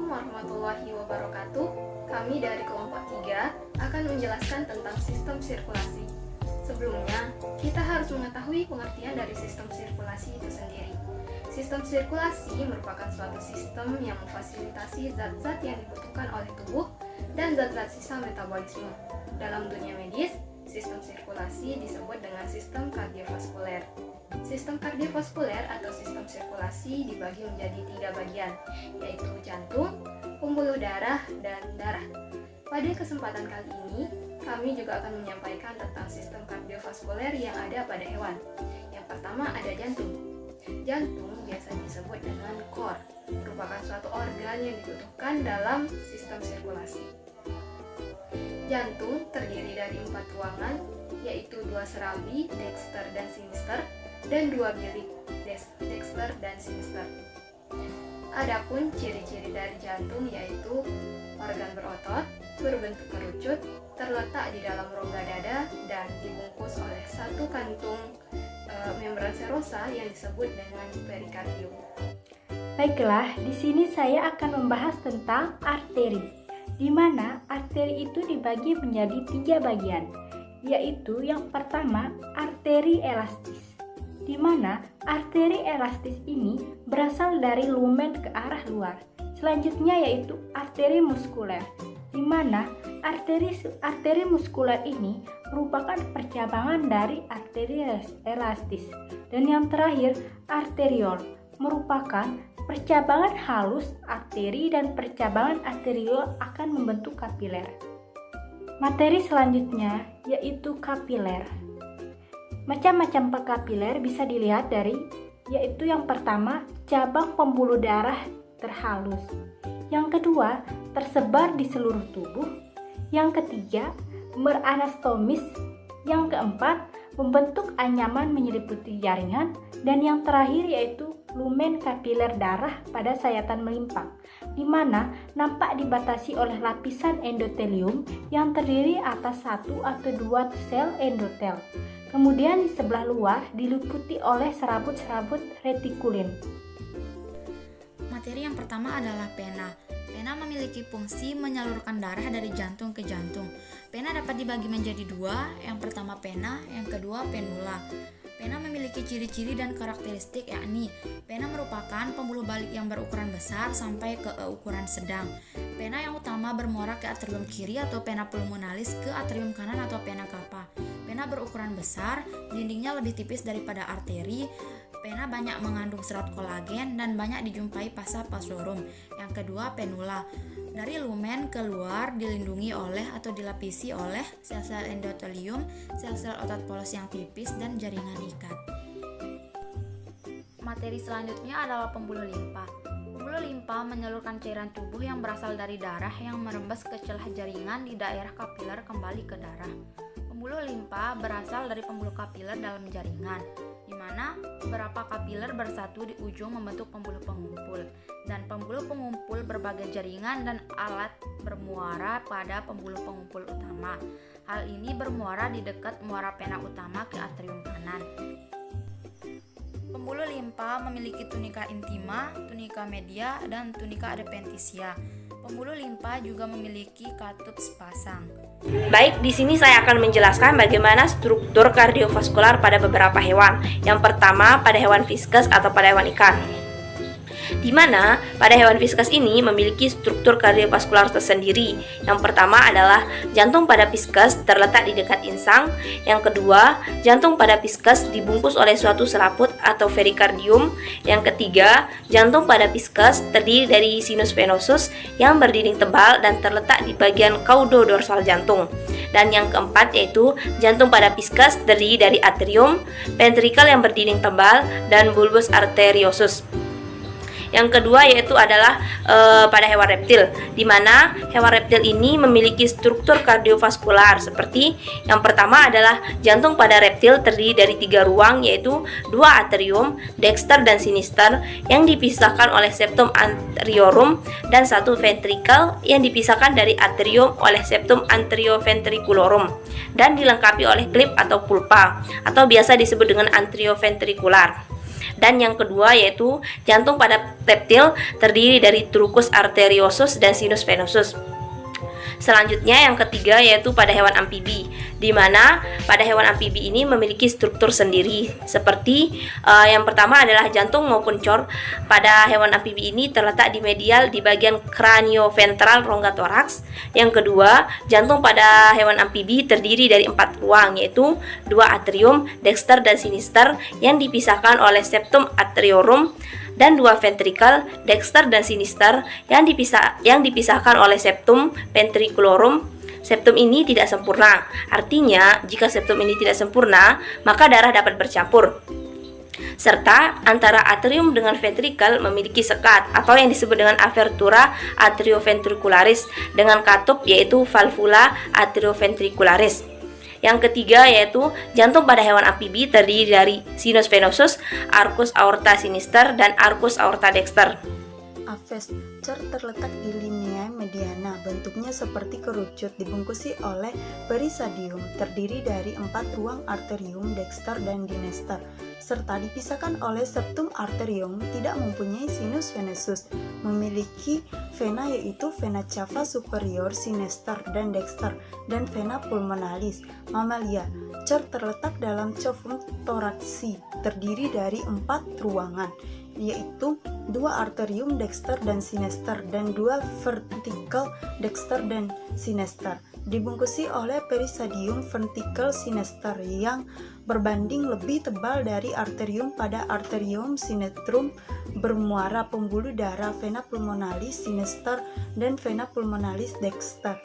Assalamualaikum warahmatullahi wabarakatuh. Kami dari kelompok 3 akan menjelaskan tentang sistem sirkulasi. Sebelumnya, kita harus mengetahui pengertian dari sistem sirkulasi itu sendiri. Sistem sirkulasi merupakan suatu sistem yang memfasilitasi zat-zat yang dibutuhkan oleh tubuh dan zat-zat sisa metabolisme. Dalam dunia medis, sistem sirkulasi disebut dengan sistem kardiovaskuler. Sistem kardiovaskuler atau sistem sirkulasi dibagi menjadi 3 bagian, yaitu jantung, pembuluh darah, dan darah. Pada kesempatan kali ini, kami juga akan menyampaikan tentang sistem kardiovaskuler yang ada pada hewan. Yang pertama ada jantung. Jantung biasa disebut dengan core, merupakan suatu organ yang dibutuhkan dalam sistem sirkulasi. Jantung terdiri dari 4 ruangan, yaitu 2 serambi, dexter dan sinister, dan 2 bilik, dexter dan sinister. Adapun ciri-ciri dari jantung yaitu organ berotot, berbentuk kerucut, terletak di dalam rongga dada, dan dibungkus oleh satu kantung membran serosa yang disebut dengan perikardium. Baiklah, di sini saya akan membahas tentang arteri, di mana arteri itu dibagi menjadi 3 bagian, yaitu yang pertama arteri elastis, di mana arteri elastis ini berasal dari lumen ke arah luar. Selanjutnya yaitu arteri muskuler, di mana arteri muskuler ini merupakan percabangan dari arteri elastis. Dan yang terakhir, arteriol merupakan percabangan halus arteri dan percabangan arteriol akan membentuk kapiler. Materi selanjutnya yaitu kapiler. Macam-macam kapiler bisa dilihat dari, yaitu yang pertama, cabang pembuluh darah terhalus. Yang kedua, tersebar di seluruh tubuh. Yang ketiga, beranastomis. Yang keempat, membentuk anyaman menyelimuti jaringan. Dan yang terakhir yaitu lumen kapiler darah pada sayatan melimpang, di mana nampak dibatasi oleh lapisan endotelium yang terdiri atas 1 atau 2 sel endotel. Kemudian di sebelah luar diliputi oleh serabut-serabut retikulin. Materi yang pertama adalah pena. Pena memiliki fungsi menyalurkan darah dari jantung ke jantung. Pena dapat dibagi menjadi 2, yang pertama pena, yang kedua penula. Pena memiliki ciri-ciri dan karakteristik, yakni pena merupakan pembuluh balik yang berukuran besar sampai ke ukuran sedang. Pena yang utama bermuara ke atrium kiri atau pena pulmonalis, ke atrium kanan atau pena cava. Pena berukuran besar, dindingnya lebih tipis daripada arteri. Pena banyak mengandung serat kolagen dan banyak dijumpai pasa pasurum. Yang kedua, penula. Dari lumen keluar dilindungi oleh atau dilapisi oleh sel-sel endotelium, sel-sel otot polos yang tipis, dan jaringan ikat. Materi selanjutnya adalah pembuluh limpa. Pembuluh limpa menyalurkan cairan tubuh yang berasal dari darah yang merembes ke celah jaringan di daerah kapiler kembali ke darah. Pembuluh limpa berasal dari pembuluh kapiler dalam jaringan, di mana beberapa kapiler bersatu di ujung membentuk pembuluh pengumpul, dan pembuluh pengumpul berbagai jaringan dan alat bermuara pada pembuluh pengumpul utama. Hal ini bermuara di dekat muara pena utama ke atrium kanan. Pembuluh limpa memiliki tunika intima, tunika media, dan tunika adventitia. Pembuluh limpa juga memiliki katup sepasang. Baik, di sini saya akan menjelaskan bagaimana struktur kardiovaskular pada beberapa hewan. Yang pertama, pada hewan viskus atau pada hewan ikan, di mana pada hewan viskus ini memiliki struktur kardiovaskular tersendiri. Yang pertama adalah jantung pada viskus terletak di dekat insang. Yang kedua, jantung pada viskus dibungkus oleh suatu serabut atau perikardium. Yang ketiga, jantung pada viskus terdiri dari sinus venosus yang berdinding tebal dan terletak di bagian caudo-dorsal jantung. Dan yang keempat yaitu jantung pada viskus terdiri dari atrium, ventricle yang berdinding tebal, dan bulbus arteriosus. Yang kedua yaitu adalah pada hewan reptil, di mana hewan reptil ini memiliki struktur kardiovaskular seperti yang pertama adalah jantung pada reptil terdiri dari 3 ruang, yaitu 2 atrium, dexter dan sinister yang dipisahkan oleh septum anteriorum, dan 1 ventricle yang dipisahkan dari atrium oleh septum anterioventriculorum dan dilengkapi oleh klip atau pulpa atau biasa disebut dengan anterioventrikular. Dan yang kedua yaitu jantung pada reptil terdiri dari truncus arteriosus dan sinus venosus. Selanjutnya yang ketiga yaitu pada hewan amfibi, di mana pada hewan amfibi ini memiliki struktur sendiri. Seperti yang pertama adalah jantung maupun cor pada hewan amfibi ini terletak di medial di bagian cranioventral rongga toraks. Yang kedua, jantung pada hewan amfibi terdiri dari 4 ruang, yaitu 2 atrium, dexter dan sinister yang dipisahkan oleh septum atriorum, dan 2 ventrikel, dexter dan sinister yang dipisahkan oleh septum ventriculorum. Septum ini tidak sempurna. Artinya, jika septum ini tidak sempurna, maka darah dapat bercampur. Serta antara atrium dengan ventrikel memiliki sekat atau yang disebut dengan apertura atrioventricularis dengan katup yaitu valvula atrioventricularis. Yang ketiga yaitu jantung pada hewan amfibi terdiri dari sinus venosus, arcus aorta sinister, dan arcus aorta dexter. Aves cor terletak di linea mediana, bentuknya seperti kerucut, dibungkusi oleh perisadium, terdiri dari 4 ruang arterium, dexter, dan dinester, serta dipisahkan oleh septum arterium, tidak mempunyai sinus venosus, memiliki vena yaitu vena cava superior, sinister, dan dexter, dan vena pulmonalis. Mamalia, cor terletak dalam cavum thoraci, terdiri dari 4 ruangan, yaitu 2 arterium, dexter, dan sinister, dan 2 vertical, dexter, dan sinister, dibungkusi oleh perisadium vertical sinister yang berbanding lebih tebal dari arterium pada arterium sinistrum, bermuara pembuluh darah, vena pulmonalis sinister, dan vena pulmonalis dexter.